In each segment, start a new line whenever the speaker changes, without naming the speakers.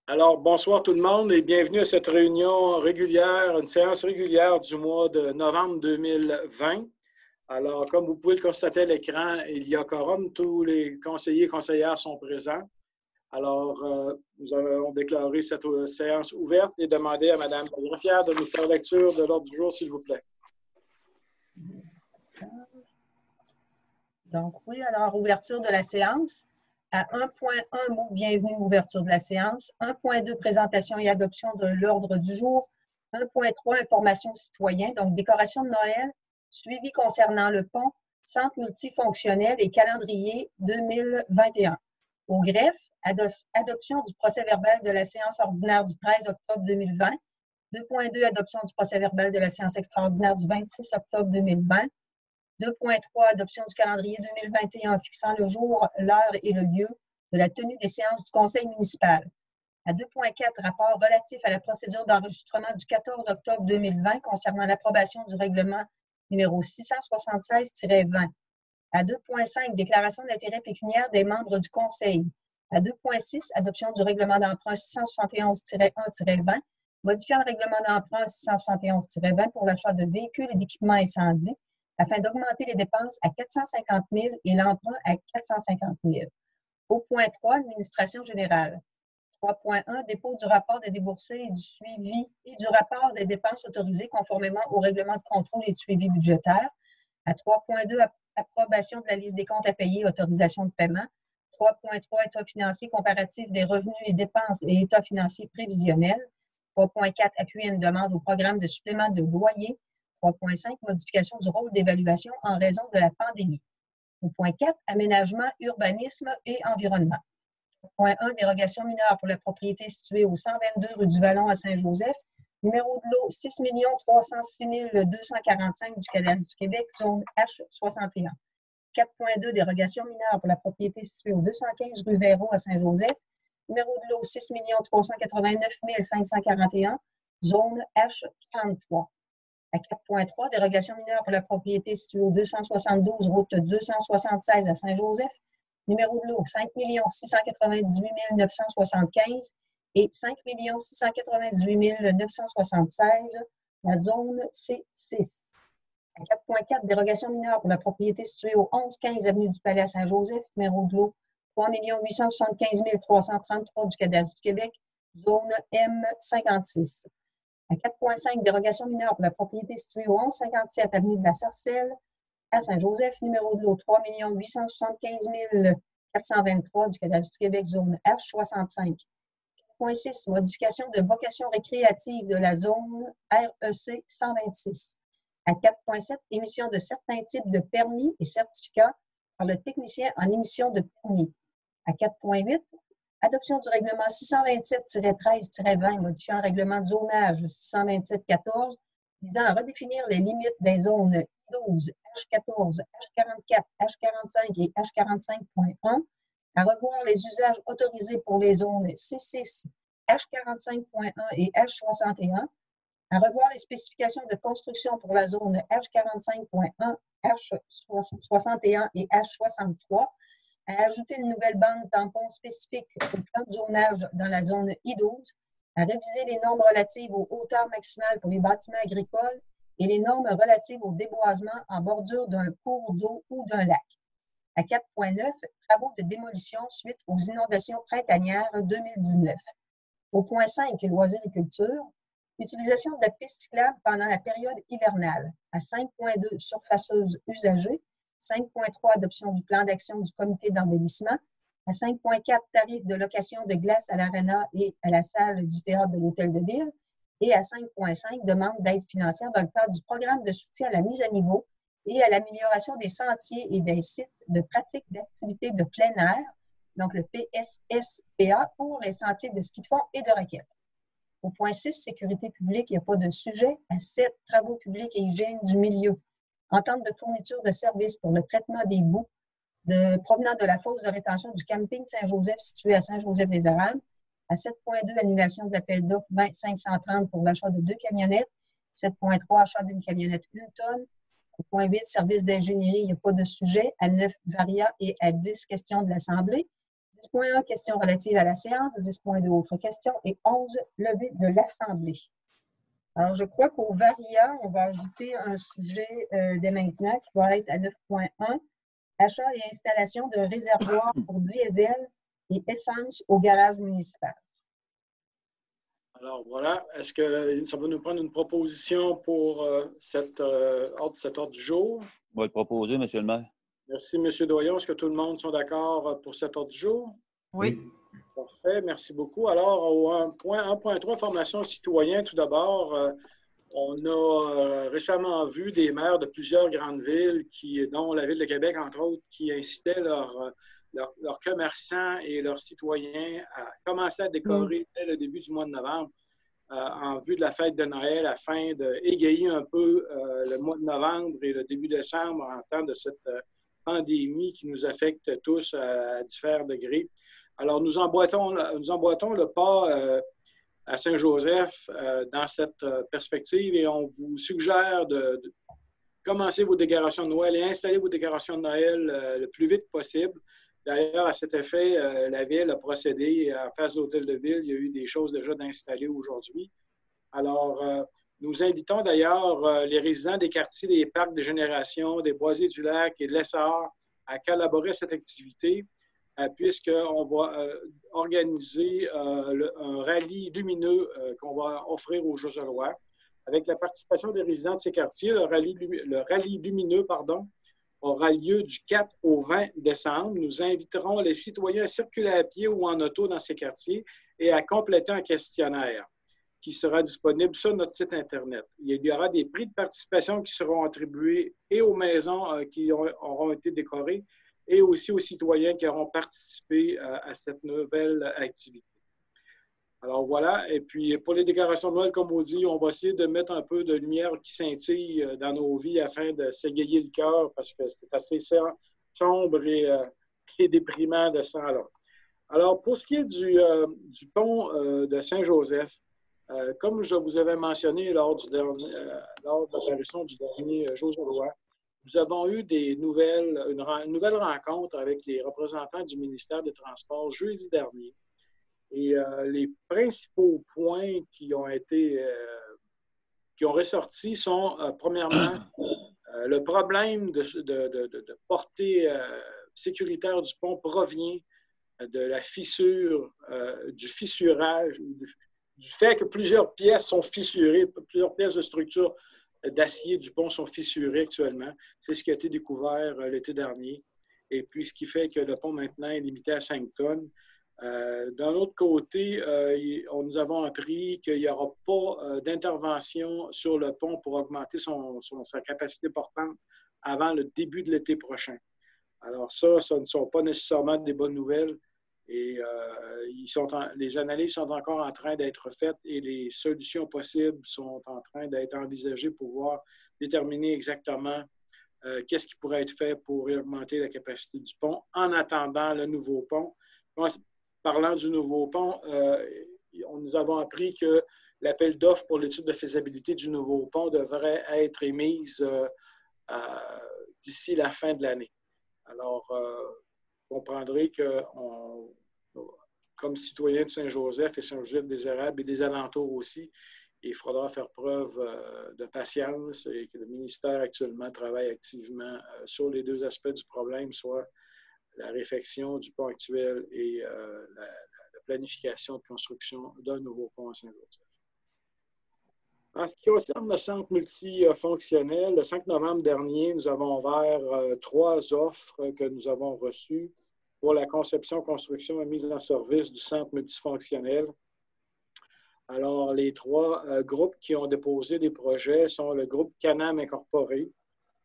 Alors, bonsoir tout le monde et bienvenue à cette réunion régulière, une séance régulière du mois de novembre 2020. Alors, comme vous pouvez le constater à l'écran, il y a quorum, tous les conseillers et conseillères sont présents. Alors, nous allons déclarer cette séance ouverte et demander à Mme la greffière de nous faire lecture de l'ordre du jour, s'il vous plaît.
Donc, oui, alors, ouverture de la séance. À 1.1, mot bienvenue, ouverture de la séance. 1.2, présentation et adoption de l'ordre du jour. 1.3, information citoyen, donc décoration de Noël, suivi concernant le pont, centre multifonctionnel et calendrier 2021. Au greffe, adoption du procès-verbal de la séance ordinaire du 13 octobre 2020. 2.2, adoption du procès-verbal de la séance extraordinaire du 26 octobre 2020. 2.3, adoption du calendrier 2021 fixant le jour, l'heure et le lieu de la tenue des séances du conseil municipal. À 2.4, rapport relatif à la procédure d'enregistrement du 14 octobre 2020 concernant l'approbation du règlement numéro 676-20. À 2.5, déclaration d'intérêt pécuniaire des membres du conseil. À 2.6, adoption du règlement d'emprunt 671-1-20, modifiant le règlement d'emprunt 671-20 pour l'achat de véhicules et d'équipements incendies, afin d'augmenter les dépenses à 450 000 et l'emprunt à 450 000. Au point 3, administration générale. 3.1, dépôt du rapport des déboursés et du suivi et du rapport des dépenses autorisées conformément au règlement de contrôle et de suivi budgétaire. À 3.2, approbation de la liste des comptes à payer et autorisation de paiement. 3.3, état financier comparatif des revenus et dépenses et état financier prévisionnel. 3.4, appui à une demande au programme de supplément de loyer. 3.5, modification du rôle d'évaluation en raison de la pandémie. Au point 4, aménagement, urbanisme et environnement. Point 1, dérogation mineure pour la propriété située au 122 rue du Vallon à Saint-Joseph. Numéro de lot 6 306 245 du cadastre du Québec, zone H61. 4.2, dérogation mineure pour la propriété située au 215 rue Véro à Saint-Joseph. Numéro de lot 6 389 541, zone H33. À 4.3, dérogation mineure pour la propriété située au 272 route 276 à Saint-Joseph. Numéro de lot 5 698 975 et 5 698 976, la zone C6. À 4.4, dérogation mineure pour la propriété située au 11-15 avenue du Palais à Saint-Joseph. Numéro de lot 3 875 333 du cadastre du Québec, zone M56. À 4.5, dérogation mineure pour la propriété située au 1157 avenue de la Sarcelle à Saint-Joseph, numéro de lot 3 875 423 du cadastre du Québec, zone H65. 4.6, modification de vocation récréative de la zone REC 126. À 4.7, émission de certains types de permis et certificats par le technicien en émission de permis. À 4.8, adoption du règlement 627-13-20 modifiant le règlement de zonage 627-14 visant à redéfinir les limites des zones I12, H14, H44, H45 et H45.1, à revoir les usages autorisés pour les zones C6, H45.1 et H61, à revoir les spécifications de construction pour la zone H45.1, H61 et H63, à ajouter une nouvelle bande tampon spécifique au plan de zonage dans la zone I12, à réviser les normes relatives aux hauteurs maximales pour les bâtiments agricoles et les normes relatives au déboisement en bordure d'un cours d'eau ou d'un lac. À 4.9, travaux de démolition suite aux inondations printanières 2019. Au point 5, loisirs et culture, utilisation de la piste cyclable pendant la période hivernale. À 5.2, surfaceuse usagée. 5.3, adoption du plan d'action du comité d'embellissement. À 5.4, tarif de location de glace à l'aréna et à la salle du théâtre de l'Hôtel de Ville. Et à 5.5, demande d'aide financière dans le cadre du programme de soutien à la mise à niveau et à l'amélioration des sentiers et des sites de pratique d'activités de plein air, donc le PSSPA, pour les sentiers de ski de fond et de raquettes. Au point 6, sécurité publique, il n'y a pas de sujet. À 7, travaux publics et hygiène du milieu. Entente de fourniture de services pour le traitement des boues provenant de la fosse de rétention du camping Saint-Joseph situé à Saint-Joseph-des-Arables. À 7.2, annulation de l'appel d'offres 2530 pour l'achat de 2 camionnettes. 7.3, achat d'une camionnette 1 tonne. Au point 8, service d'ingénierie, il n'y a pas de sujet. À 9, Varia et à 10, question de l'Assemblée. 10.1, questions relatives à la séance, 10.2, autres questions, et 11, levée de l'Assemblée. Alors, je crois qu'au Varia, on va ajouter un sujet dès maintenant qui va être à 9.1, achat et installation de réservoirs pour diesel et essence au garage municipal.
Alors voilà, est-ce que ça va nous prendre une proposition pour cet ordre du jour?
On va le proposer, M. le maire.
Merci, M. Doyon. Est-ce que tout le monde sont d'accord pour cet ordre du jour?
Oui.
Parfait, merci beaucoup. Alors, au 1.3, information citoyen, tout d'abord, on a récemment vu des maires de plusieurs grandes villes, dont la Ville de Québec, entre autres, qui incitaient leurs commerçants et leurs citoyens à commencer à décorer dès le début du mois de novembre en vue de la fête de Noël, afin d'égayer un peu le mois de novembre et le début décembre en temps de cette pandémie qui nous affecte tous à divers degrés. Alors, nous emboîtons le pas à Saint-Joseph dans cette perspective et on vous suggère de commencer vos décorations de Noël et installer vos décorations de Noël le plus vite possible. D'ailleurs, à cet effet, la Ville a procédé en face de l'Hôtel de Ville. Il y a eu des choses déjà d'installer aujourd'hui. Alors, nous invitons d'ailleurs les résidents des quartiers des parcs de génération, des Boisés du Lac et de l'Essard à collaborer à cette activité, puisqu'on va organiser un rallye lumineux qu'on va offrir aux Jeux-Aurois. Avec la participation des résidents de ces quartiers, le rallye lumineux, aura lieu du 4 au 20 décembre. Nous inviterons les citoyens à circuler à pied ou en auto dans ces quartiers et à compléter un questionnaire qui sera disponible sur notre site Internet. Il y aura des prix de participation qui seront attribués et aux maisons qui auront été décorées et aussi aux citoyens qui auront participé à cette nouvelle activité. Alors voilà, et puis pour les décorations de Noël, comme on dit, on va essayer de mettre un peu de lumière qui scintille dans nos vies afin de s'égayer le cœur parce que c'est assez sombre et déprimant de ce temps-là. Alors pour ce qui est du pont de Saint-Joseph, comme je vous avais mentionné lors de l'apparition du dernier Jeux-Aurois, nous avons eu une nouvelle rencontre avec les représentants du ministère des Transports jeudi dernier. Et les principaux points qui ont ressorti sont, premièrement, le problème de portée sécuritaire du pont provient de la fissure, du fissurage, du fait que plusieurs pièces sont fissurées, plusieurs pièces de structure d'acier du pont sont fissurées actuellement. C'est ce qui a été découvert l'été dernier. Et puis, ce qui fait que le pont maintenant est limité à 5 tonnes. D'un autre côté, nous avons appris qu'il n'y aura pas d'intervention sur le pont pour augmenter sa capacité portante avant le début de l'été prochain. Alors ça ne sont pas nécessairement des bonnes nouvelles et les analyses sont encore en train d'être faites et les solutions possibles sont en train d'être envisagées pour pouvoir déterminer exactement qu'est-ce qui pourrait être fait pour augmenter la capacité du pont en attendant le nouveau pont. Parlant du nouveau pont, nous avons appris que l'appel d'offres pour l'étude de faisabilité du nouveau pont devrait être émise d'ici la fin de l'année. Alors, vous comprendrez que, comme citoyen de Saint-Joseph et Saint-Joseph-des-Érables et des alentours aussi, il faudra faire preuve de patience et que le ministère actuellement travaille activement sur les deux aspects du problème, soit la réfection du pont actuel et la planification de construction d'un nouveau pont à Saint-Joseph. En ce qui concerne le centre multifonctionnel, le 5 novembre dernier, nous avons ouvert 3 offres que nous avons reçues pour la conception, construction et mise en service du centre multifonctionnel. Alors, les 3 groupes qui ont déposé des projets sont le groupe Canam Incorporé,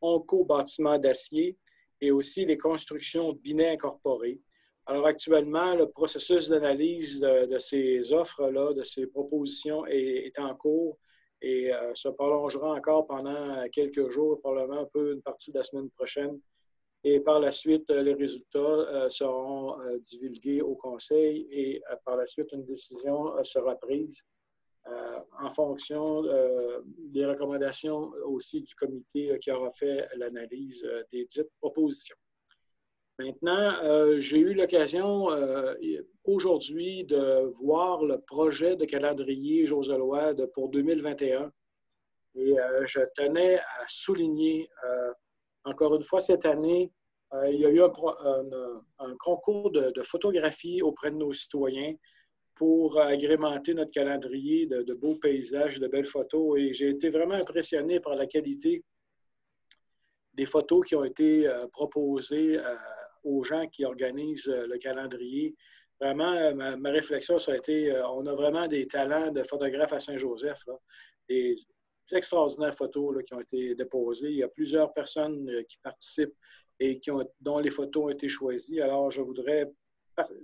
Onco Bâtiment d'Acier, et aussi les constructions Binet incorporées. Alors actuellement, le processus d'analyse de ces offres-là, de ces propositions est en cours et se prolongera encore pendant quelques jours, probablement un peu une partie de la semaine prochaine. Et par la suite, les résultats seront divulgués au Conseil et par la suite, une décision sera prise en fonction des recommandations aussi du comité qui aura fait l'analyse des dites propositions. Maintenant, j'ai eu l'occasion aujourd'hui de voir le projet de calendrier Joselois pour 2021. Et je tenais à souligner, encore une fois, cette année, il y a eu un concours de photographie auprès de nos citoyens pour agrémenter notre calendrier de beaux paysages, de belles photos. Et j'ai été vraiment impressionné par la qualité des photos qui ont été proposées aux gens qui organisent le calendrier. Vraiment, ma réflexion, ça a été, on a vraiment des talents de photographes à Saint-Joseph, là. Des extraordinaires photos là, qui ont été déposées. Il y a plusieurs personnes qui participent et dont les photos ont été choisies. Alors, je voudrais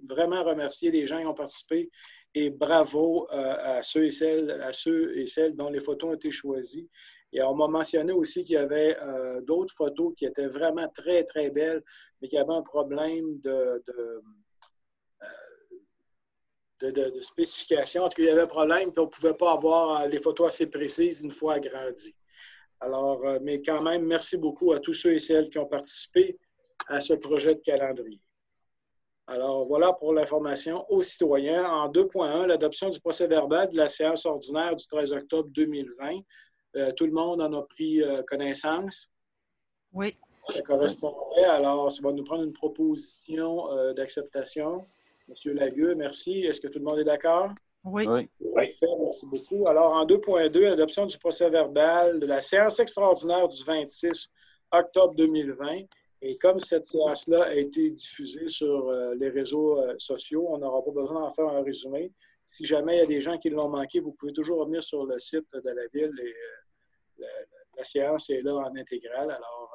vraiment remercier les gens qui ont participé et bravo à ceux et celles dont les photos ont été choisies. Et on m'a mentionné aussi qu'il y avait d'autres photos qui étaient vraiment très, très belles, mais qui avaient un problème de spécification. En tout cas, il y avait un problème, puis on ne pouvait pas avoir les photos assez précises une fois agrandies. Alors, mais quand même, merci beaucoup à tous ceux et celles qui ont participé à ce projet de calendrier. Alors, voilà pour l'information aux citoyens. En 2.1, l'adoption du procès-verbal de la séance ordinaire du 13 octobre 2020. Tout le monde en a pris connaissance.
Oui.
Ça correspondait. Alors, ça va nous prendre une proposition d'acceptation. Monsieur Lagueux, merci. Est-ce que tout le monde est d'accord?
Oui.
Parfait, merci beaucoup. Alors, en 2.2, l'adoption du procès-verbal de la séance extraordinaire du 26 octobre 2020. Et comme cette séance-là a été diffusée sur les réseaux sociaux, on n'aura pas besoin d'en faire un résumé. Si jamais il y a des gens qui l'ont manqué, vous pouvez toujours revenir sur le site de la Ville et la séance est là en intégrale. Alors,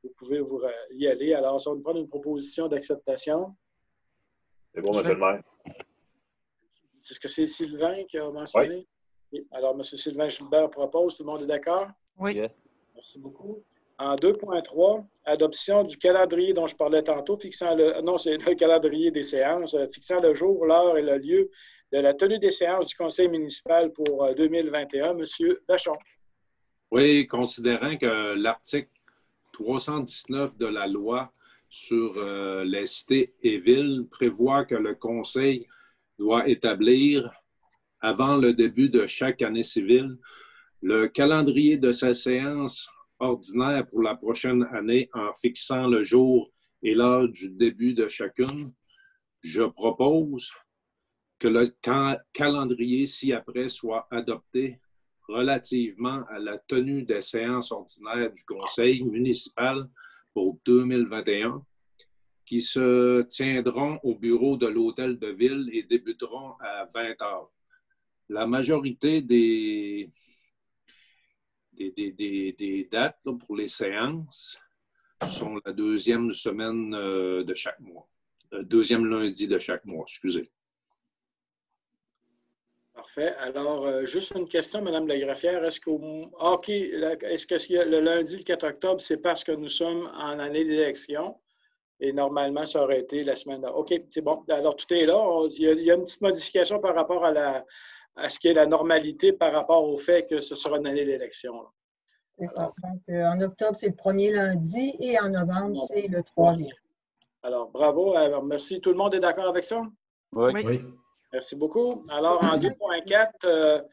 vous pouvez y aller. Alors, ça va nous prendre une proposition d'acceptation.
C'est bon, monsieur le maire.
Est-ce que c'est Sylvain qui a mentionné? Oui. Alors, M. Sylvain Gilbert propose. Tout le monde est d'accord?
Oui.
Yeah.
Merci beaucoup. En 2.3, adoption du calendrier dont je parlais tantôt, c'est le calendrier des séances, fixant le jour, l'heure et le lieu de la tenue des séances du Conseil municipal pour 2021. Monsieur Vachon.
Oui, considérant que l'article 319 de la loi sur les cités et villes prévoit que le Conseil doit établir, avant le début de chaque année civile, le calendrier de sa séance ordinaire pour la prochaine année en fixant le jour et l'heure du début de chacune, je propose que le calendrier ci-après soit adopté relativement à la tenue des séances ordinaires du Conseil municipal pour 2021, qui se tiendront au bureau de l'Hôtel de Ville et débuteront à 20 h. La majorité des dates là, pour les séances sont la deuxième semaine de chaque mois. Deuxième lundi de chaque mois, excusez.
Parfait. Alors, juste une question, Mme Lagraffière. Est-ce que le lundi, le 4 octobre, c'est parce que nous sommes en année d'élection? Et normalement, ça aurait été la semaine d'avant. OK, c'est bon. Alors, tout est là. Il y a une petite modification par rapport à ce qui est la normalité par rapport au fait que ce sera une année d'élection.
C'est ça. Donc, en octobre, c'est le premier lundi et en novembre, c'est le troisième.
Alors, bravo. Alors, merci. Tout le monde est d'accord avec ça?
Oui.
Merci beaucoup. Alors, en 2.4,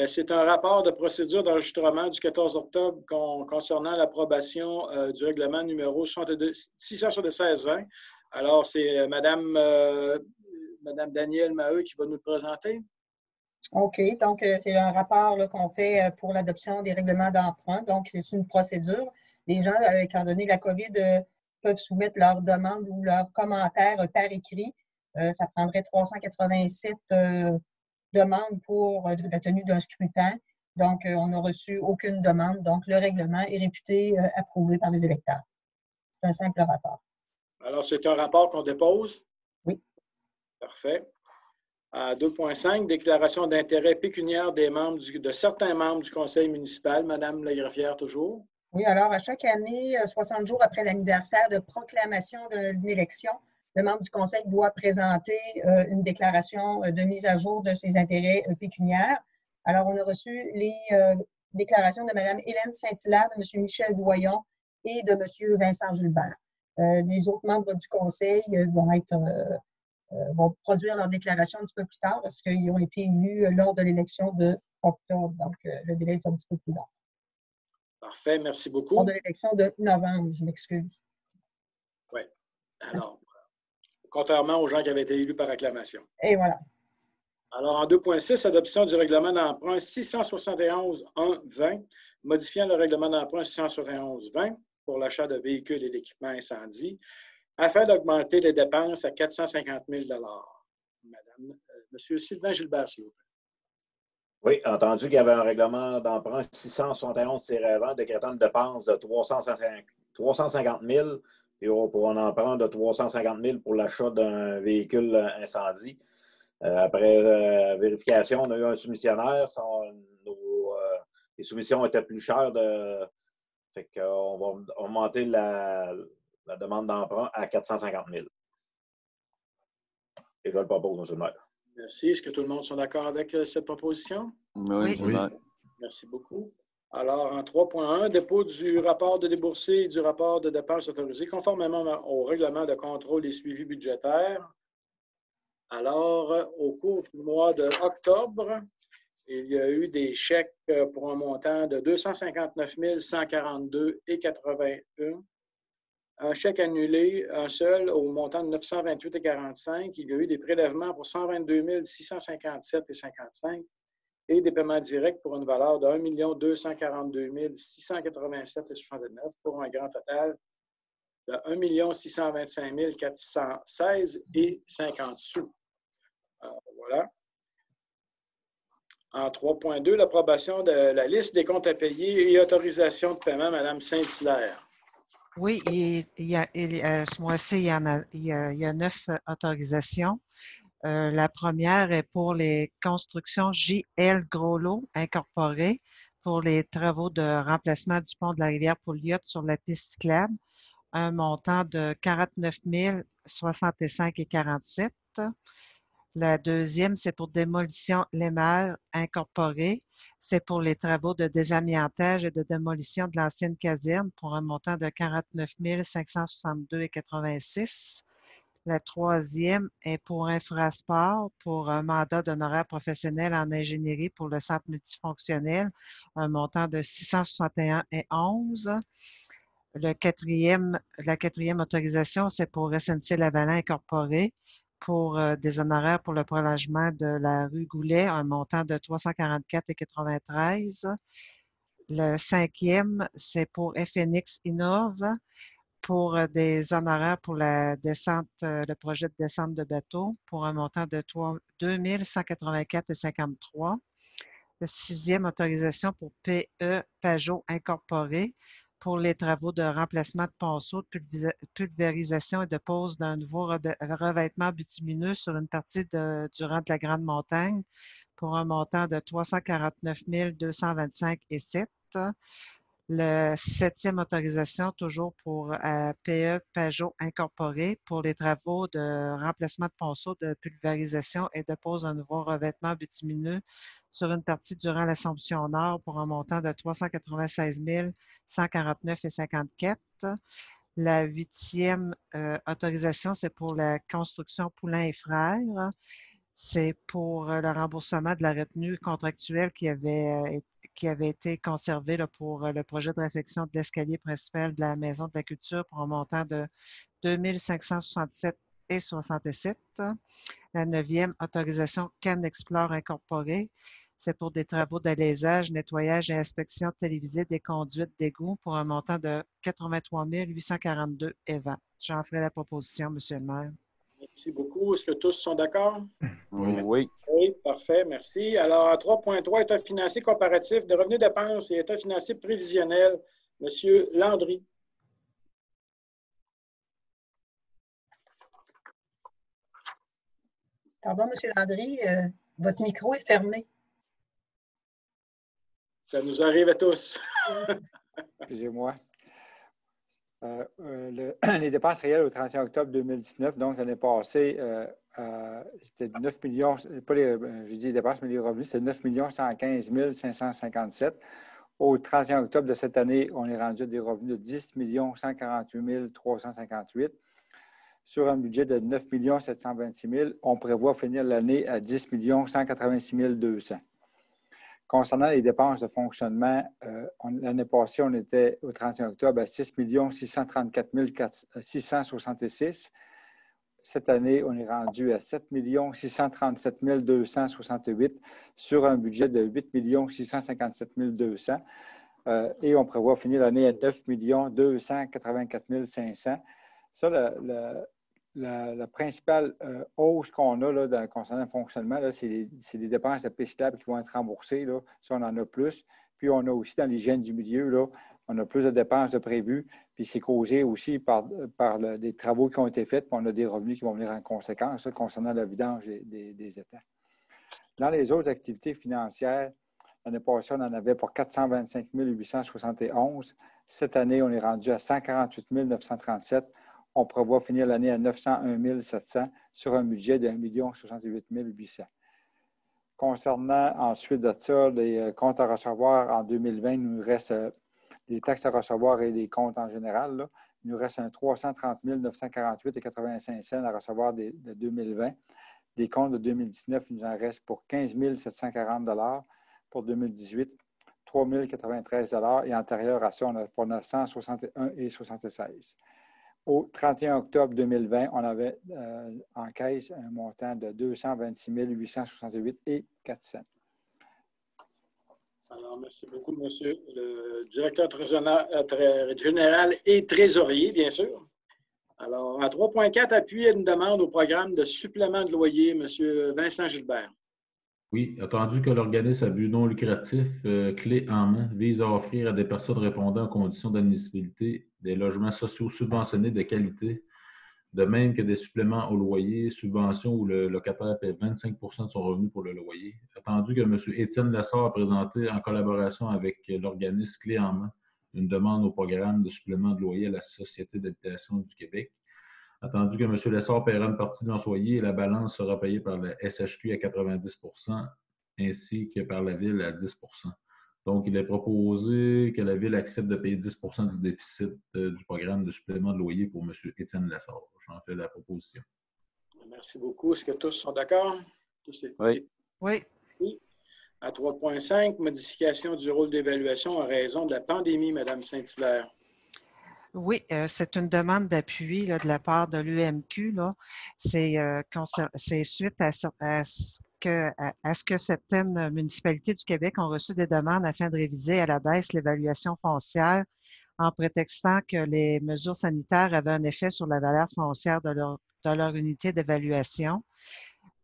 c'est un rapport de procédure d'enregistrement du 14 octobre concernant l'approbation du règlement numéro 676-20. Alors, c'est Mme Danielle Maheu qui va nous le présenter.
OK. Donc, c'est un rapport qu'on fait pour l'adoption des règlements d'emprunt. Donc, c'est une procédure. Les gens, étant donné la COVID, peuvent soumettre leurs demandes ou leurs commentaires par écrit. Ça prendrait 387 demandes pour la tenue d'un scrutin. Donc, on n'a reçu aucune demande. Donc, le règlement est réputé approuvé par les électeurs. C'est un simple rapport.
Alors, c'est un rapport qu'on dépose?
Oui.
Parfait. 2.5, déclaration d'intérêt pécuniaire de certains membres du conseil municipal. Madame Lagraffière, toujours.
Oui, alors, à chaque année, 60 jours après l'anniversaire de proclamation d'une élection, le membre du conseil doit présenter une déclaration de mise à jour de ses intérêts pécuniaires. Alors, on a reçu les déclarations de Mme Hélène Saint-Hilaire, de M. Michel Doyon et de M. Vincent Gilbert. Les autres membres du conseil vont produire leur déclaration un petit peu plus tard parce qu'ils ont été élus lors de l'élection d'octobre. Donc, le délai est un petit peu plus long.
Parfait, merci beaucoup.
Lors de l'élection de novembre, je m'excuse.
Oui. Alors, contrairement aux gens qui avaient été élus par acclamation.
Et voilà.
Alors, en 2.6, adoption du règlement d'emprunt 671-1-20, modifiant le règlement d'emprunt 671-20 pour l'achat de véhicules et d'équipements incendies, afin d'augmenter les dépenses à 450 000 Monsieur Sylvain Gilbert, s'il vous plaît.
Oui, entendu qu'il y avait un règlement d'emprunt 671-20 décrétant une dépense de 350 000 et pour un emprunt de 350 000 pour l'achat d'un véhicule incendie. Après vérification, on a eu un soumissionnaire. Les soumissions étaient plus chères. Fait qu'on va augmenter la demande d'emprunt à 450 000. Et je le propose, M. le maire.
Merci. Est-ce que tout le monde est d'accord avec cette proposition?
Oui, M. le maire.
Merci beaucoup. Alors, en 3.1, dépôt du rapport de déboursé et du rapport de dépenses autorisées conformément au règlement de contrôle et suivi budgétaire. Alors, au cours du mois d'octobre, il y a eu des chèques pour un montant de 259 142,81. Un chèque annulé, un seul, au montant de 928,45. Il y a eu des prélèvements pour 122 657,55 et des paiements directs pour une valeur de 1 242 687,69 pour un grand total de 1 625 416,50 sous. Voilà. En 3.2, l'approbation de la liste des comptes à payer et autorisation de paiement, Mme Saint-Hilaire.
Oui, ce mois-ci, il y a 9 autorisations. La première est pour les constructions JL Gros-Lot incorporées pour les travaux de remplacement du pont de la rivière Pouliot sur la piste cyclable, un montant de 49 065,47. La deuxième, c'est pour démolition Lemaire incorporée. C'est pour les travaux de désamiantage et de démolition de l'ancienne caserne pour un montant de 49 562,86. La troisième est pour Infrasport pour un mandat d'honoraire professionnel en ingénierie pour le centre multifonctionnel, un montant de 661,11. La quatrième autorisation, c'est pour SNC-Lavalin Incorporé pour des honoraires pour le prolongement de la rue Goulet, un montant de 344,93. Le cinquième, c'est pour FNX Innove pour des honoraires pour la descente, le projet de descente de bateau pour un montant de 2 184,53. La sixième autorisation pour PE Pajot Incorporé pour les travaux de remplacement de ponceau, de pulvérisation et de pose d'un nouveau revêtement bitumineux sur une partie du rang de la Grande Montagne pour un montant de 349 225,07. La septième autorisation, toujours pour PE Pajot Incorporé pour les travaux de remplacement de ponceau, de pulvérisation et de pose d'un nouveau revêtement bitumineux sur une partie durant l'Assomption Nord pour un montant de 396 149,54. La huitième autorisation, c'est pour la construction Poulain et Frères. C'est pour le remboursement de la retenue contractuelle qui avait été conservée là, pour le projet de réfection de l'escalier principal de la Maison de la Culture pour un montant de 2 567,67. La neuvième autorisation CanExplore Incorporée, c'est pour des travaux d'alésage, nettoyage et inspection télévisée des conduites d'égout pour un montant de 83 842,20. J'en ferai la proposition, M. le maire.
Merci beaucoup. Est-ce que tous sont d'accord?
Oui.
Oui, parfait, merci. Alors, en 3.3, État financier comparatif de revenus dépenses et État financier prévisionnel, M. Landry.
Pardon, M. Landry, votre micro est fermé.
Ça nous arrive à tous.
Excusez-moi. Les dépenses réelles au 31 octobre 2019, donc l'année passée, c'était 9 millions, pas les, je dis les dépenses, mais les revenus, c'était 9 115 557. Au 31 octobre de cette année, on est rendu à des revenus de 10 148 358 sur un budget de 9 726 000. On prévoit finir l'année à 10 186 200. Concernant les dépenses de fonctionnement, l'année passée, on était au 31 octobre à 6 634 666. Cette année, on est rendu à 7 637 268 sur un budget de 8 657 200. Et on prévoit finir l'année à 9 284 500. Ça, la principale hausse qu'on a là, concernant le fonctionnement, c'est les dépenses de piste qui vont être remboursées. Là. Ça, on en a plus. Puis, on a aussi dans l'hygiène du milieu, là, on a plus de dépenses de prévues. Puis, c'est causé aussi par des travaux qui ont été faits. Puis, on a des revenus qui vont venir en conséquence ça, concernant le vidange des étangs. Dans les autres activités financières, l'année passée, on en avait pour 425 871. Cette année, on est rendu à 148 937. On prévoit finir l'année à 901 700 sur un budget de 1 68 800. Concernant ensuite de ça, les comptes à recevoir en 2020, il nous reste les taxes à recevoir et les comptes en général. Là, il nous reste un 330 948,85 cents à recevoir de 2020. Des comptes de 2019, il nous en reste pour 15 740 $ pour 2018, 3 093 $ et antérieur à ça, on a pour 961,76 $. Au 31 octobre 2020, on avait en caisse un montant de 226 868,04 $.
Alors, merci beaucoup, monsieur le directeur général et trésorier, bien sûr. Alors, en 3.4, appui à une demande au programme de supplément de loyer, monsieur Vincent Gilbert.
Oui, attendu que l'organisme à but non lucratif Clé en main vise à offrir à des personnes répondant aux conditions d'admissibilité des logements sociaux subventionnés de qualité, de même que des suppléments au loyer, subventions où le locataire paie 25 % de son revenu pour le loyer. Attendu que M. Étienne Lessard a présenté en collaboration avec l'organisme Clé en main une demande au programme de supplément de loyer à la Société d'habitation du Québec. Attendu que M. Lessard paiera une partie de l'employé et la balance sera payée par le SHQ à 90 % ainsi que par la Ville à 10 %. Donc, il est proposé que la Ville accepte de payer 10 % du déficit du programme de supplément de loyer pour M. Étienne Lessard. J'en fais la proposition.
Merci beaucoup. Est-ce que tous sont d'accord?
Oui.
Oui.
À 3.5, modification du rôle d'évaluation en raison de la pandémie, Mme Saint-Hilaire.
Oui, c'est une demande d'appui de la part de l'UMQ. C'est suite à ce que certaines municipalités du Québec ont reçu des demandes afin de réviser à la baisse l'évaluation foncière en prétextant que les mesures sanitaires avaient un effet sur la valeur foncière de leur unité d'évaluation.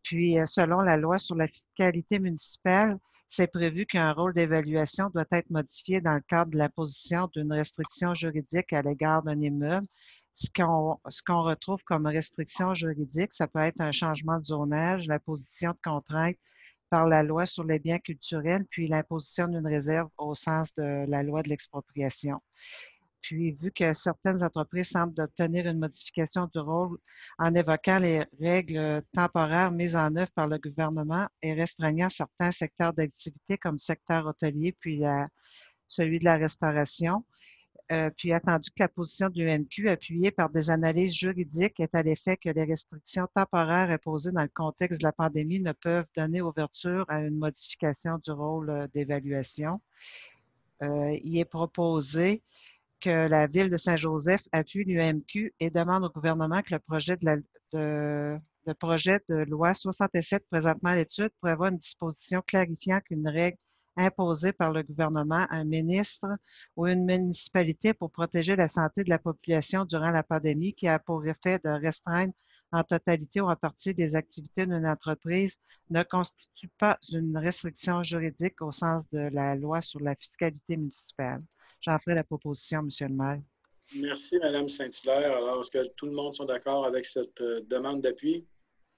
Puis, selon la loi sur la fiscalité municipale, c'est prévu qu'un rôle d'évaluation doit être modifié dans le cadre de l'imposition d'une restriction juridique à l'égard d'un immeuble. Ce qu'on retrouve comme restriction juridique, ça peut être un changement de zonage, l'imposition de contraintes par la loi sur les biens culturels, puis l'imposition d'une réserve au sens de la loi de l'expropriation. Puis, vu que certaines entreprises semblent obtenir une modification du rôle en évoquant les règles temporaires mises en œuvre par le gouvernement et restreignant certains secteurs d'activité comme le secteur hôtelier, puis celui de la restauration, puis attendu que la position du UMQ, appuyée par des analyses juridiques, est à l'effet que les restrictions temporaires imposées dans le contexte de la pandémie ne peuvent donner ouverture à une modification du rôle d'évaluation. Il est proposé que la Ville de Saint-Joseph appuie l'UMQ et demande au gouvernement que le projet de loi 67 présentement à l'étude prévoit une disposition clarifiant qu'une règle imposée par le gouvernement à un ministre ou une municipalité pour protéger la santé de la population durant la pandémie qui a pour effet de restreindre en totalité ou en partie les activités d'une entreprise ne constitue pas une restriction juridique au sens de la loi sur la fiscalité municipale. J'en ferai la proposition, M. le maire.
Merci, Mme Saint-Hilaire. Alors, est-ce que tout le monde est d'accord avec cette demande d'appui?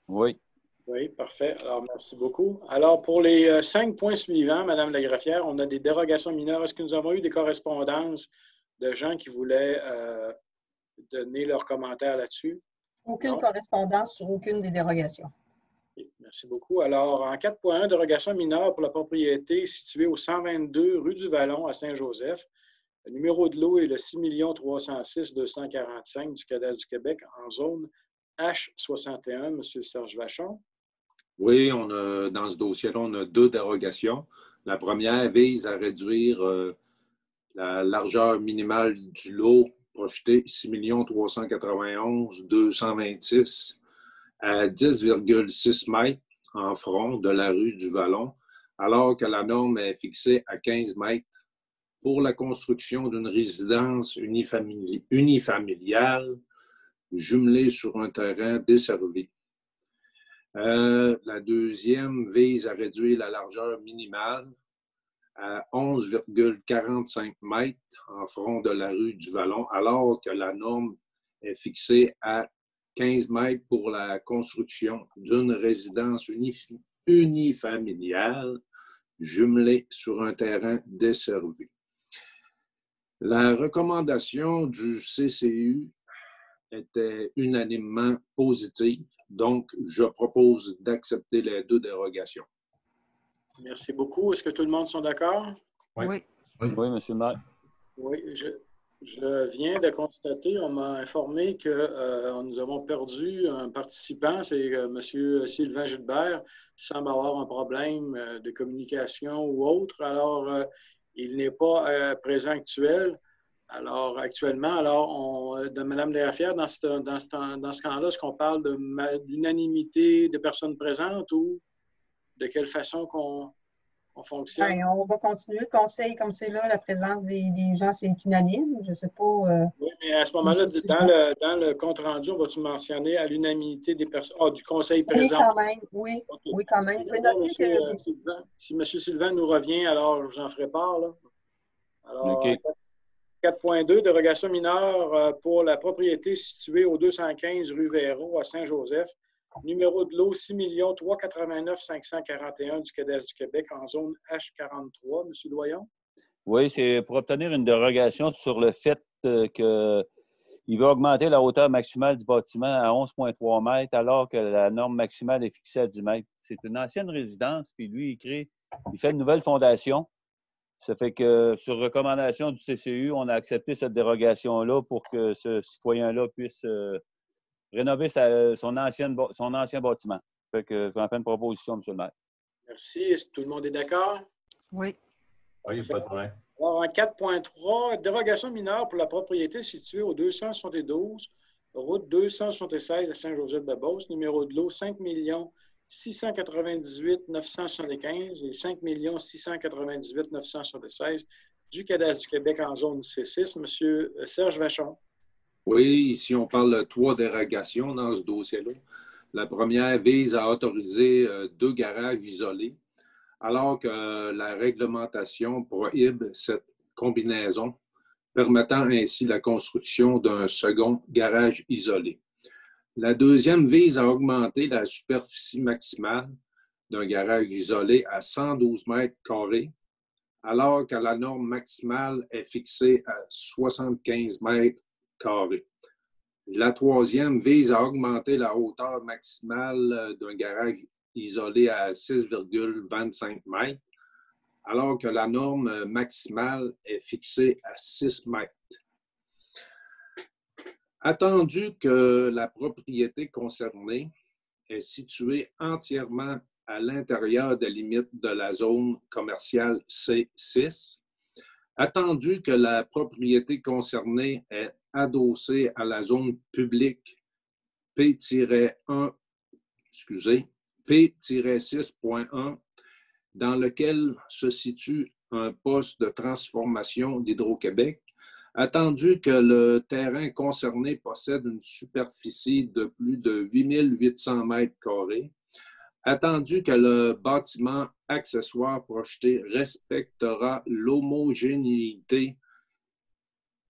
Oui.
Oui, parfait. Alors, merci beaucoup. Alors, pour les 5 points suivants, Mme la greffière, on a des dérogations mineures. Est-ce que nous avons eu des correspondances de gens qui voulaient donner leurs commentaires là-dessus?
Aucune correspondance sur aucune des dérogations.
Merci beaucoup. Alors, en 4.1, dérogation mineure pour la propriété située au 122 rue du Vallon à Saint-Joseph. Le numéro de lot est le 6 306 245 du Cadastre du Québec en zone H61. Monsieur Serge Vachon.
Oui, dans ce dossier-là, on a 2 dérogations. La première vise à réduire la largeur minimale du lot projeté 6 391 226 à 10,6 mètres en front de la rue du Vallon, alors que la norme est fixée à 15 mètres pour la construction d'une résidence unifamiliale jumelée sur un terrain desservi. La deuxième vise à réduire la largeur minimale à 11,45 mètres en front de la rue du Vallon, alors que la norme est fixée à 15 mètres pour la construction d'une résidence unifamiliale jumelée sur un terrain desservi. La recommandation du CCU était unanimement positive, donc je propose d'accepter les 2 dérogations.
Merci beaucoup. Est-ce que tout le monde sont d'accord?
Oui.
Oui, M. le maire.
Oui, je viens de constater, on m'a informé que nous avons perdu un participant, c'est M. Sylvain Gilbert, il semble avoir un problème de communication ou autre. Alors, il n'est pas présent actuellement. Alors, de Mme Desraffières, dans ce cas-là, est-ce qu'on parle d'unanimité de personnes présentes ou de quelle façon qu'on fonctionne?
Bien, on va continuer. Le conseil, comme c'est là, la présence des gens, c'est unanime. Je ne sais pas.
Oui, mais à ce moment-là, dans le compte-rendu, on va-tu mentionner à l'unanimité des personnes du conseil présent?
Oui, quand même. Oui,
okay.
Oui, quand même. Je vais noter que...
Sylvain, si M. Sylvain nous revient, alors je vous en ferai part. Là. Alors,
OK.
4.2, dérogation mineure pour la propriété située au 215 rue Véro à Saint-Joseph. Numéro de lot 6 389 541 du Cadastre du Québec en zone H43. M. Doyon?
Oui, c'est pour obtenir une dérogation sur le fait qu'il va augmenter la hauteur maximale du bâtiment à 11,3 mètres alors que la norme maximale est fixée à 10 mètres. C'est une ancienne résidence, puis lui, il fait une nouvelle fondation. Ça fait que, sur recommandation du CCU, on a accepté cette dérogation-là pour que ce citoyen-là puisse rénover son ancien bâtiment. Ça fait que j'en fais une proposition, M. le maire.
Merci. Est-ce que tout le monde est d'accord?
Oui.
Oui, pas de problème.
Alors, en 4.3, dérogation mineure pour la propriété située au 272, route 276 à Saint-Joseph-de-Beauce, numéro de lot 5 698 975 et 5 698 976 du Cadastre du Québec en zone C6. Monsieur Serge Vachon.
Oui, ici, on parle de 3 dérogations dans ce dossier-là. La première vise à autoriser 2 garages isolés, alors que la réglementation prohibe cette combinaison, permettant ainsi la construction d'un second garage isolé. La deuxième vise à augmenter la superficie maximale d'un garage isolé à 112 mètres carrés, alors que la norme maximale est fixée à 75 mètres carrés. La troisième vise à augmenter la hauteur maximale d'un garage isolé à 6,25 mètres, alors que la norme maximale est fixée à 6 mètres. Attendu que la propriété concernée est située entièrement à l'intérieur des limites de la zone commerciale C6, attendu que la propriété concernée est adossée à la zone publique P-6.1, dans lequel se situe un poste de transformation d'Hydro-Québec, attendu que le terrain concerné possède une superficie de plus de 8 800 mètres carrés, attendu que le bâtiment accessoire projeté respectera l'homogénéité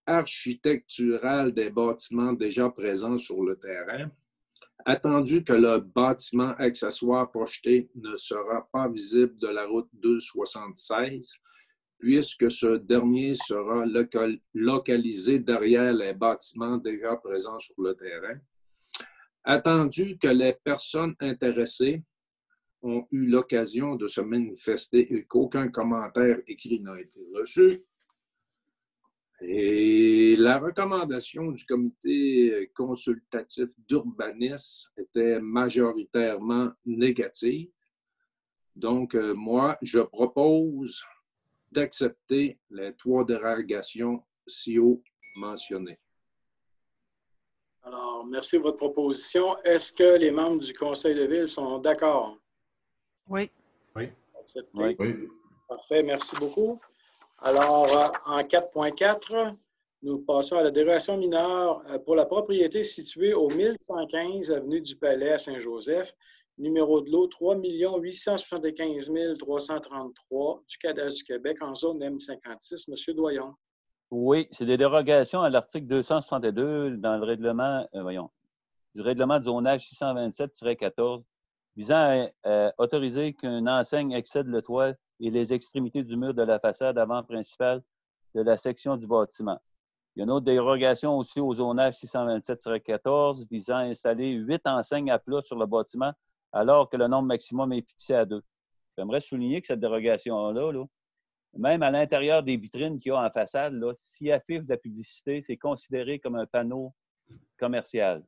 architecturale des bâtiments déjà présents sur le terrain, attendu que le bâtiment accessoire projeté ne sera pas visible de la route 276, puisque ce dernier sera localisé derrière les bâtiments déjà présents sur le terrain. Attendu que les personnes intéressées ont eu l'occasion de se manifester et qu'aucun commentaire écrit n'a été reçu. Et la recommandation du comité consultatif d'urbanisme était majoritairement négative. Donc, moi, je propose d'accepter les 3 dérogations si haut mentionnées.
Alors, merci de votre proposition. Est-ce que les membres du Conseil de ville sont d'accord?
Oui.
Oui.
Accepté.
Oui.
Oui.
Parfait, merci beaucoup. Alors, en 4.4, nous passons à la dérogation mineure pour la propriété située au 1115 avenue du Palais à Saint-Joseph, numéro de lot 3 875 333 du Cadastre du Québec en zone M56. Monsieur Doyon.
Oui, c'est des dérogations à l'article 262 dans le règlement, du règlement de zonage 627-14 visant à autoriser qu'une enseigne excède le toit et les extrémités du mur de la façade avant principale de la section du bâtiment. Il y a une autre dérogation aussi au zonage 627-14 visant à installer 8 enseignes à plat sur le bâtiment alors que le nombre maximum est fixé à 2. J'aimerais souligner que cette dérogation-là, même à l'intérieur des vitrines qu'il y a en façade, s'il affiche de la publicité, c'est considéré comme un panneau commercial.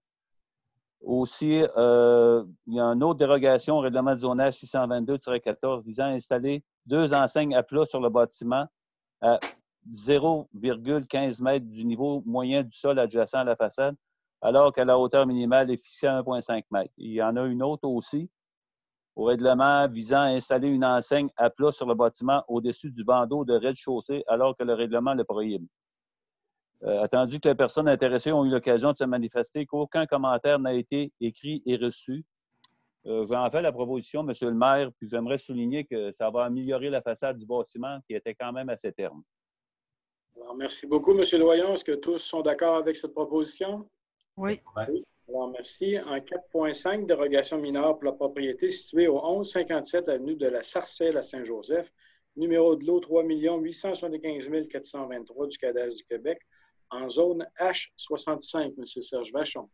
Aussi, il y a une autre dérogation au règlement de zonage 622-14 visant à installer 2 enseignes à plat sur le bâtiment à 0,15 mètres du niveau moyen du sol adjacent à la façade, alors que la hauteur minimale est fixée à 1,5 mètres. Il y en a une autre aussi au règlement visant à installer une enseigne à plat sur le bâtiment au-dessus du bandeau de rez-de-chaussée, alors que le règlement le prohibe. Attendu que les personnes intéressées ont eu l'occasion de se manifester, qu'aucun commentaire n'a été écrit et reçu. J'en fais la proposition, M. le maire, puis j'aimerais souligner que ça va améliorer la façade du bâtiment qui était quand même assez terne.
Alors, merci beaucoup, M. Doyon. Est-ce que tous sont d'accord avec cette proposition?
Oui.
Oui. Alors, merci. En 4.5, dérogation mineure pour la propriété située au 1157 avenue de la Sarcelle à Saint-Joseph, numéro de lot 3 875 423 du Cadastre du Québec, en zone H65, M. Serge Vachon.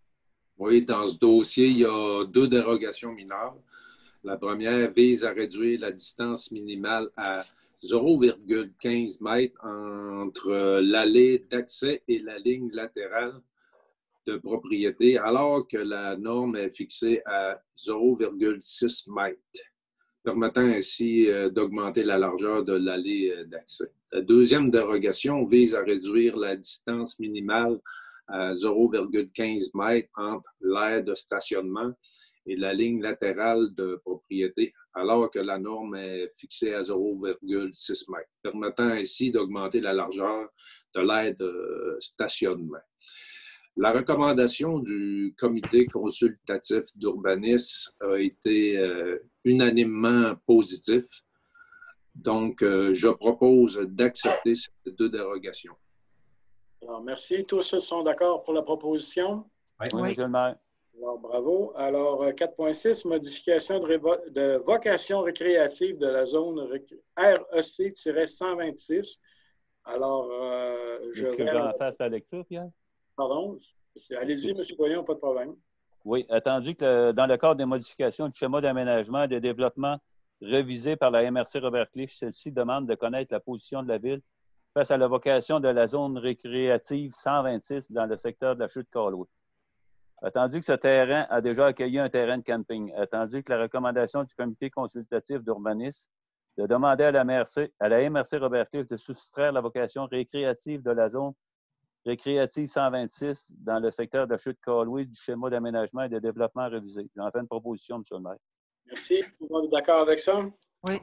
Oui, dans ce dossier, il y a 2 dérogations mineures. La première vise à réduire la distance minimale à 0,15 mètres entre l'allée d'accès et la ligne latérale de propriété, alors que la norme est fixée à 0,6 mètres, permettant ainsi d'augmenter la largeur de l'allée d'accès. La deuxième dérogation vise à réduire la distance minimale à 0,15 mètres entre l'aire de stationnement et la ligne latérale de propriété, alors que la norme est fixée à 0,6 mètres, permettant ainsi d'augmenter la largeur de l'aire de stationnement. La recommandation du comité consultatif d'urbanisme a été unanimement positive. Donc, je propose d'accepter ces 2 dérogations.
Alors, merci. Tous sont d'accord pour la proposition?
Oui, M. le maire.
Alors, bravo. Alors, 4.6, modification de vocation récréative de la zone REC-126. Alors, je
Est-ce que
vais...
j'en fasse la lecture, Pierre?
Pardon? Allez-y, M. Doyon, pas de problème.
Oui, attendu que dans le cadre des modifications du schéma d'aménagement et de développement révisé par la MRC Robert Clich, celle-ci demande de connaître la position de la Ville face à la vocation de la zone récréative 126 dans le secteur de la chute Carlow. Attendu que ce terrain a déjà accueilli un terrain de camping, attendu que la recommandation du comité consultatif d'urbanisme de demander à la MRC Robert Clich de soustraire la vocation récréative de la zone récréative 126 dans le secteur de la chute Carlow du schéma d'aménagement et de développement révisé. J'en fais une proposition, M. le maire.
Merci. Tout le monde est d'accord avec ça?
Oui.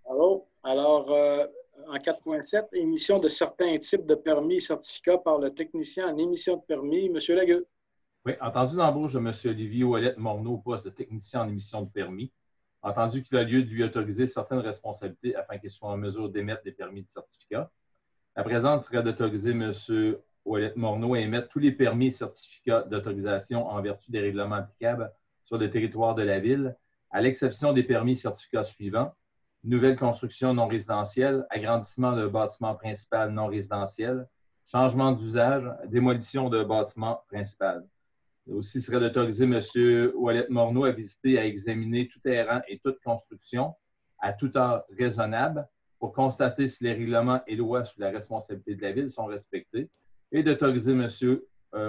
Alors, en 4.7, émission de certains types de permis et certificats par le technicien en émission de permis. M. Lagueux.
Oui, entendu l'embauche de M. Olivier Ouellette-Morneau au poste de technicien en émission de permis, entendu qu'il a lieu de lui autoriser certaines responsabilités afin qu'il soit en mesure d'émettre des permis de certificats. La présente serait d'autoriser M. Ouellette-Morneau à émettre tous les permis et certificats d'autorisation en vertu des règlements applicables sur le territoire de la Ville, à l'exception des permis et certificats suivants: nouvelle construction non résidentielle, agrandissement de bâtiment principal non résidentiel, changement d'usage, démolition de bâtiment principal. Aussi, serait d'autoriser M. Ouellette-Morneau à visiter et à examiner tout terrain et toute construction à toute heure raisonnable pour constater si les règlements et lois sous la responsabilité de la Ville sont respectés et d'autoriser M.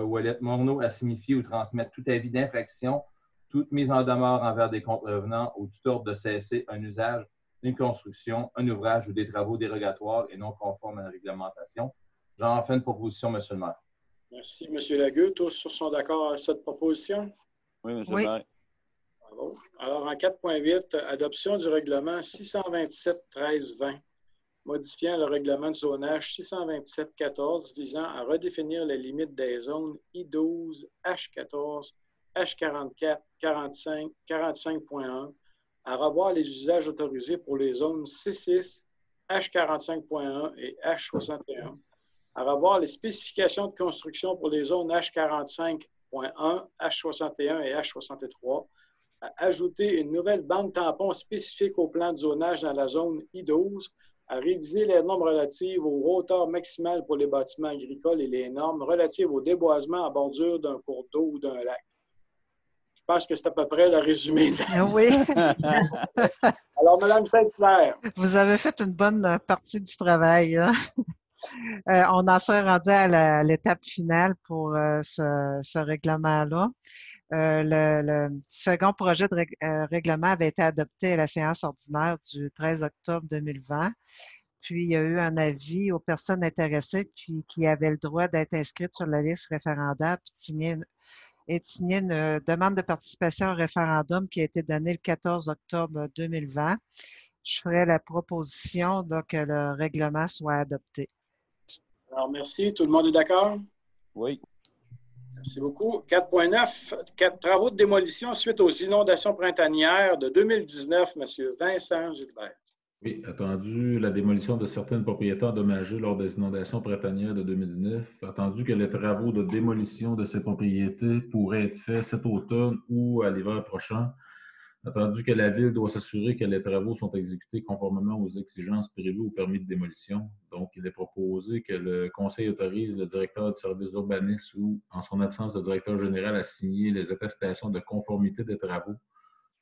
Ouellette-Morneau à signifier ou transmettre tout avis d'infraction, toute mise en demeure envers des contrevenants ou tout ordre de cesser un usage, une construction, un ouvrage ou des travaux dérogatoires et non conformes à la réglementation. J'en fais une proposition, M. le maire.
Merci, M. Lagueux. Tous sont d'accord avec cette proposition?
Oui, M.
Oui.
le maire.
Bravo. Alors, en 4.8, adoption du règlement 627-13-20, modifiant le règlement de zonage 627-14 visant à redéfinir les limites des zones I12, H14, H44, 45, 45.1, à revoir les usages autorisés pour les zones C6, H45.1 et H61, à revoir les spécifications de construction pour les zones H45.1, H61 et H63, à ajouter une nouvelle bande tampon spécifique au plan de zonage dans la zone I12, à réviser les normes relatives aux hauteurs maximales pour les bâtiments agricoles et les normes relatives au déboisement en bordure d'un cours d'eau ou d'un lac. Je pense que c'est à peu près le résumé.
Oui.
Alors, Mme Saint-Hilaire.
Vous avez fait une bonne partie du travail, hein? On en serait rendu à l'étape finale pour ce règlement-là. Le second projet de règlement avait été adopté à la séance ordinaire du 13 octobre 2020. Puis, il y a eu un avis aux personnes intéressées puis qui avaient le droit d'être inscrites sur la liste référendaire puis de signer une demande de participation au référendum qui a été donnée le 14 octobre 2020. Je ferai la proposition donc, que le règlement soit adopté.
Alors, merci. Tout le monde est d'accord?
Oui.
Merci beaucoup. 4.9, travaux de démolition suite aux inondations printanières de 2019, M. Vincent Gilbert.
Oui, attendu la démolition de certaines propriétés endommagées lors des inondations printanières de 2019, attendu que les travaux de démolition de ces propriétés pourraient être faits cet automne ou à l'hiver prochain, attendu que la Ville doit s'assurer que les travaux sont exécutés conformément aux exigences prévues au permis de démolition. Donc, il est proposé que le Conseil autorise le directeur du service d'urbanisme ou, en son absence, le directeur général à signer les attestations de conformité des travaux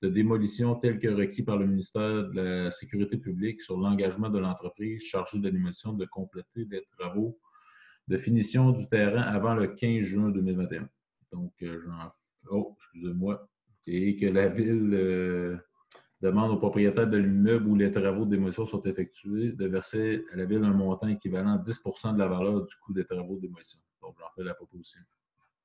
de démolition tels que requis par le ministère de la Sécurité publique sur l'engagement de l'entreprise chargée de la démolition de compléter les travaux de finition du terrain avant le 15 juin 2021. Donc, excusez-moi. Et que la Ville demande aux propriétaires de l'immeuble où les travaux de démolition sont effectués de verser à la Ville un montant équivalent à 10 % de la valeur du coût des travaux de démolition. Donc, j'en fais la proposition.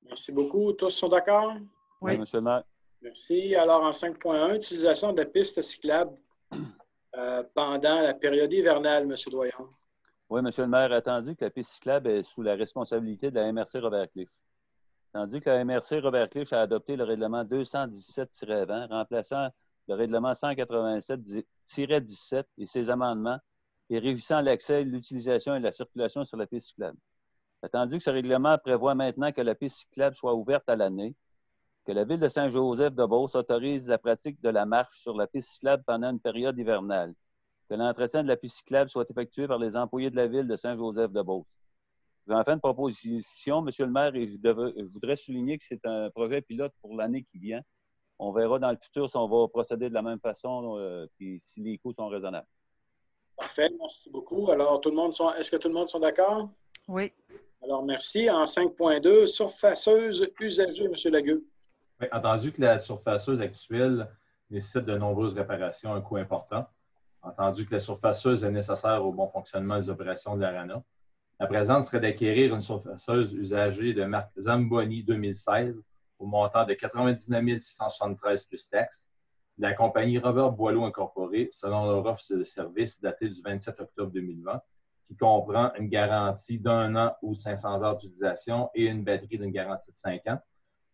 Merci beaucoup. Tous sont d'accord?
Oui, M. le maire.
Merci. Alors, en 5.1, utilisation de la piste cyclable pendant la période hivernale, M. Doyon.
Oui, M. le maire, attendu que la piste cyclable est sous la responsabilité de la MRC Robert-Clich. Tandis que la MRC Robert-Clich a adopté le règlement 217-20, remplaçant le règlement 187-17 et ses amendements, et régissant l'accès, l'utilisation et la circulation sur la piste cyclable. Attendu que ce règlement prévoit maintenant que la piste cyclable soit ouverte à l'année, que la Ville de Saint-Joseph-de-Beauce autorise la pratique de la marche sur la piste cyclable pendant une période hivernale, que l'entretien de la piste cyclable soit effectué par les employés de la Ville de Saint-Joseph-de-Beauce. J'en fais une proposition, M. le maire, et je voudrais souligner que c'est un projet pilote pour l'année qui vient. On verra dans le futur si on va procéder de la même façon puis si les coûts sont raisonnables.
Parfait, merci beaucoup. Alors, est-ce que tout le monde sont d'accord?
Oui.
Alors, merci. En 5.2, surfaceuse usagée, M. Lagueux.
Oui, entendu que la surfaceuse actuelle nécessite de nombreuses réparations, un coût important. Entendu que la surfaceuse est nécessaire au bon fonctionnement des opérations de l'ARANA. La présente serait d'acquérir une surfaceuse usagée de marque Zamboni 2016 au montant de 99 673 plus taxes de la compagnie Robert Boileau Incorporée selon leur offre de service datée du 27 octobre 2020 qui comprend une garantie d'1 an ou 500 heures d'utilisation et une batterie d'une garantie de 5 ans.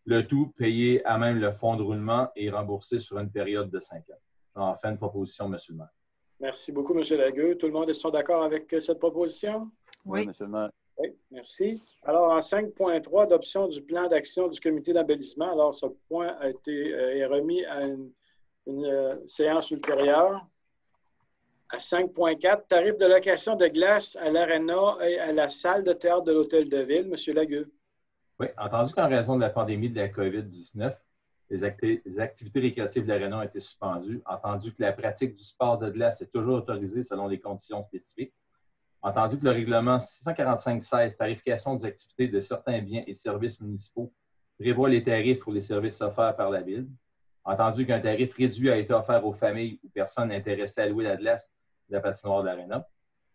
Le tout payé à même le fonds de roulement et remboursé sur une période de 5 ans. J'en fais une proposition, M. le maire.
Merci beaucoup, M. Lagueux. Tout le monde est d'accord avec cette proposition?
Oui, M. le maire.
Oui, merci. Alors, en 5.3, adoption du plan d'action du comité d'embellissement. Alors, ce point est remis à une séance ultérieure. À 5.4, tarif de location de glace à l'Arena et à la salle de théâtre de l'Hôtel de Ville. M. Lagueux.
Oui, entendu qu'en raison de la pandémie de la COVID-19, les activités récréatives de l'Arena ont été suspendues. Entendu que la pratique du sport de glace est toujours autorisée selon des conditions spécifiques. Entendu que le règlement 645-16, tarification des activités de certains biens et services municipaux, prévoit les tarifs pour les services offerts par la Ville. Entendu qu'un tarif réduit a été offert aux familles ou personnes intéressées à louer la glace de la patinoire de l'Arena.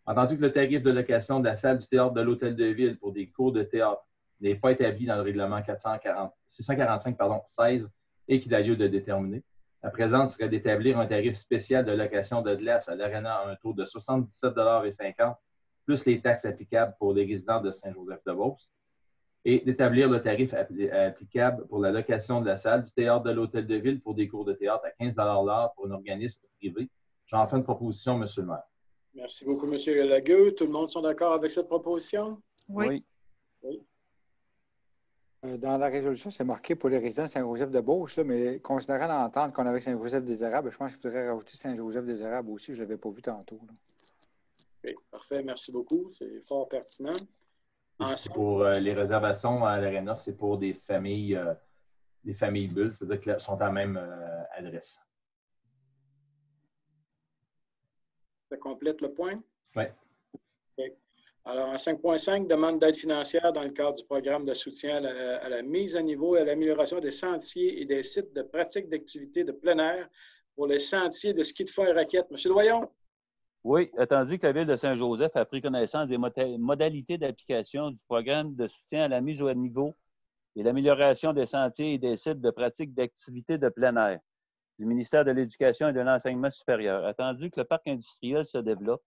Entendu que le tarif de location de la salle du théâtre de l'Hôtel de Ville pour des cours de théâtre n'est pas établi dans le règlement 645-16 et qu'il a lieu de déterminer. La présente serait d'établir un tarif spécial de location de glace à l'Arena à un taux de 77,50 $ plus les taxes applicables pour les résidents de Saint-Joseph-de-Beauce et d'établir le tarif applicable pour la location de la salle du théâtre de l'Hôtel de Ville pour des cours de théâtre à 15 $ l'heure pour un organisme privé. J'en fais une proposition, M. le maire.
Merci beaucoup, M. Lagueux. Tout le monde sont d'accord avec cette proposition?
Oui.
Oui.
Dans la résolution, c'est marqué pour les résidents de Saint-Joseph-de-Beauce, mais considérant l'entente qu'on a avec Saint-Joseph-des-Érables, je pense qu'il faudrait rajouter Saint-Joseph-des-Érables aussi. Je ne l'avais pas vu tantôt.
Okay, parfait. Merci beaucoup. C'est fort pertinent.
Pour les réservations à l'Arena, c'est pour des familles bulles, c'est-à-dire qu'elles sont à la même adresse.
Ça complète le point?
Oui.
Okay. Alors, en 5.5, demande d'aide financière dans le cadre du programme de soutien à la mise à niveau et à l'amélioration des sentiers et des sites de pratique d'activités de plein air pour les sentiers de ski de fond et raquettes. Monsieur Doyon?
Oui, attendu que la Ville de Saint-Joseph a pris connaissance des modalités d'application du programme de soutien à la mise à niveau et l'amélioration des sentiers et des sites de pratique d'activités de plein air du ministère de l'Éducation et de l'Enseignement supérieur, attendu que le parc industriel se développe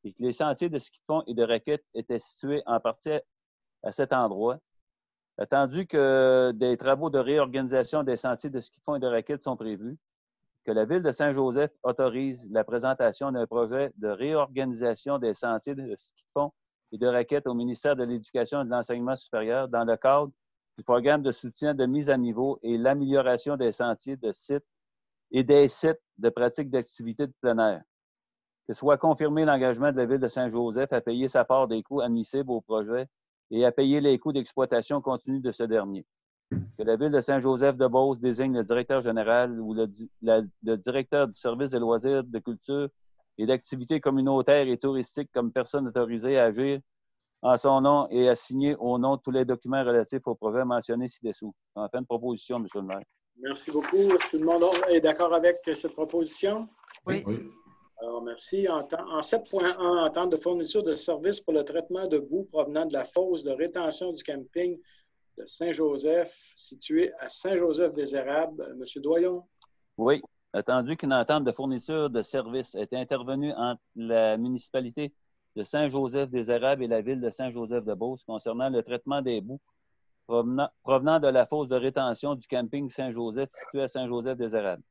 et que les sentiers de ski de fond et de raquettes étaient situés en partie à cet endroit, attendu que des travaux de réorganisation des sentiers de ski de fond et de raquettes sont prévus, que la Ville de Saint-Joseph autorise la présentation d'un projet de réorganisation des sentiers de ski de fond et de raquettes au ministère de l'Éducation et de l'Enseignement supérieur dans le cadre du programme de soutien de mise à niveau et l'amélioration des sentiers de sites et des sites de pratique d'activités de plein air. Que soit confirmé l'engagement de la Ville de Saint-Joseph à payer sa part des coûts admissibles au projet et à payer les coûts d'exploitation continue de ce dernier. Que la Ville de Saint-Joseph-de-Beauce désigne le directeur général ou le directeur du service des loisirs, de culture et d'activités communautaires et touristiques comme personne autorisée à agir en son nom et à signer au nom tous les documents relatifs au projet mentionné ci-dessous. En fin de proposition, M. le maire.
Merci beaucoup. Est-ce que tout le monde est d'accord avec cette proposition?
Oui.
Alors, merci. En 7.1, entente de fourniture de services pour le traitement de boue provenant de la fosse de rétention du camping de Saint-Joseph, situé à Saint-Joseph-des-Érables. M. Doyon?
Oui. Attendu qu'une entente de fourniture de services est intervenue entre la municipalité de Saint-Joseph-des-Érables et la Ville de Saint-Joseph-de-Beauce concernant le traitement des boues provenant de la fosse de rétention du camping Saint-Joseph situé à Saint-Joseph-des-Érables.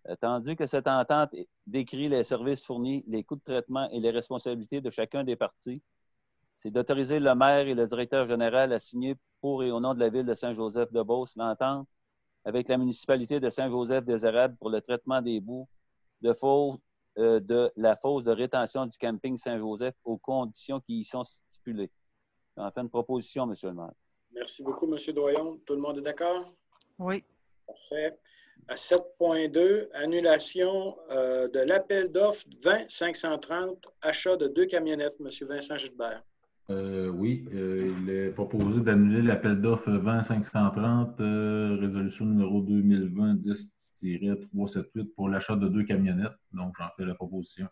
Attendu que cette entente décrit les services fournis, les coûts de traitement et les responsabilités de chacun des parties, c'est d'autoriser le maire et le directeur général à signer pour et au nom de la Ville de Saint-Joseph-de-Beauce l'entente avec la municipalité de Saint-Joseph-des-Érables pour le traitement des boues de la fosse de rétention du camping Saint-Joseph aux conditions qui y sont stipulées. En fait, une proposition, M. le maire.
Merci beaucoup, M. Doyon. Tout le monde est d'accord?
Oui.
Parfait. À 7.2, annulation de l'appel d'offres 20-530, achat de 2 camionnettes. M. Vincent Gilbert.
Oui, il est proposé d'annuler l'appel d'offres 20-530, résolution numéro 2020-10-378 pour l'achat de 2 camionnettes. Donc, j'en fais la proposition.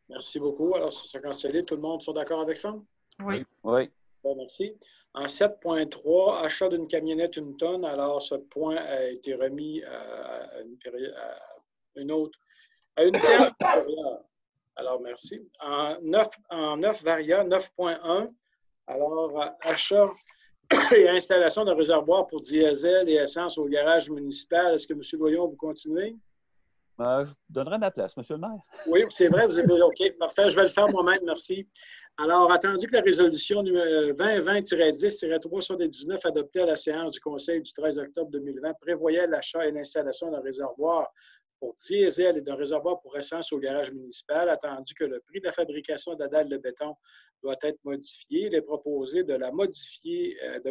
Merci beaucoup. Alors, ça sera cancellé. Tout le monde sont d'accord avec ça?
Oui.
Oui.
Bon, merci. En 7.3, achat d'une camionnette 1 tonne. Alors, ce point a été remis à une séance supérieure. Alors, merci. En 9 varia, 9.1, alors, achat et installation de réservoirs pour diesel et essence au garage municipal. Est-ce que M. Doyon, vous continuez?
Je donnerai ma place, M. le maire.
Oui, c'est vrai, vous avez OK, parfait. Je vais le faire moi-même, merci. Alors, attendu que la résolution 2020-10-379 adoptée à la séance du Conseil du 13 octobre 2020 prévoyait l'achat et l'installation d'un réservoir pour diesel et de réservoir pour essence au garage municipal, attendu que le prix de la fabrication de la dalle de béton doit être modifié. Il est proposé de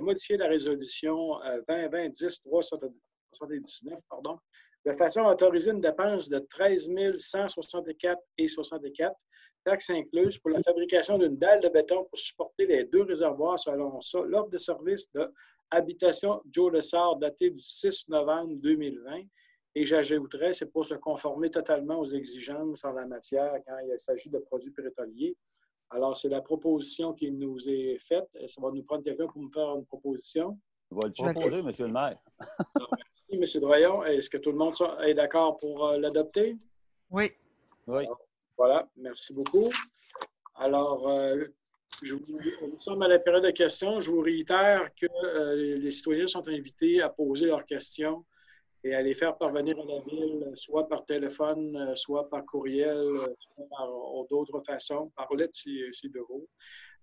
modifier la résolution 2020-10-379, de façon à autoriser une dépense de 13 164,64 taxes incluses pour la fabrication d'une dalle de béton pour supporter les 2 réservoirs selon ça. L'ordre de service de Habitation Joe Lessard daté du 6 novembre 2020. Et j'ajouterais, c'est pour se conformer totalement aux exigences en la matière quand il s'agit de produits pétroliers. Alors, c'est la proposition qui nous est faite. Ça va nous prendre quelqu'un pour me faire une proposition.
Je vais le proposer, M. le maire.
Alors, merci, M. Doyon. Est-ce que tout le monde est d'accord pour l'adopter?
Oui.
Oui.
Alors, voilà, merci beaucoup. Alors, nous sommes à la période de questions. Je vous réitère que les citoyens sont invités à poser leurs questions et à les faire parvenir à la ville, soit par téléphone, soit par courriel, soit par d'autres façons, par lettre si beau.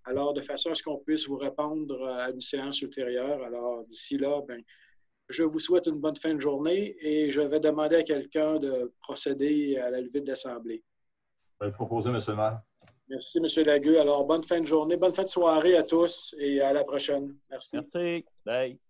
Alors, de façon à ce qu'on puisse vous répondre à une séance ultérieure. Alors, d'ici là, je vous souhaite une bonne fin de journée et je vais demander à quelqu'un de procéder à la levée de l'Assemblée.
Je vais le proposer, M. le maire.
Merci, M. Lagueux. Alors, bonne fin de journée, bonne fin de soirée à tous et à la prochaine. Merci.
Merci. Bye.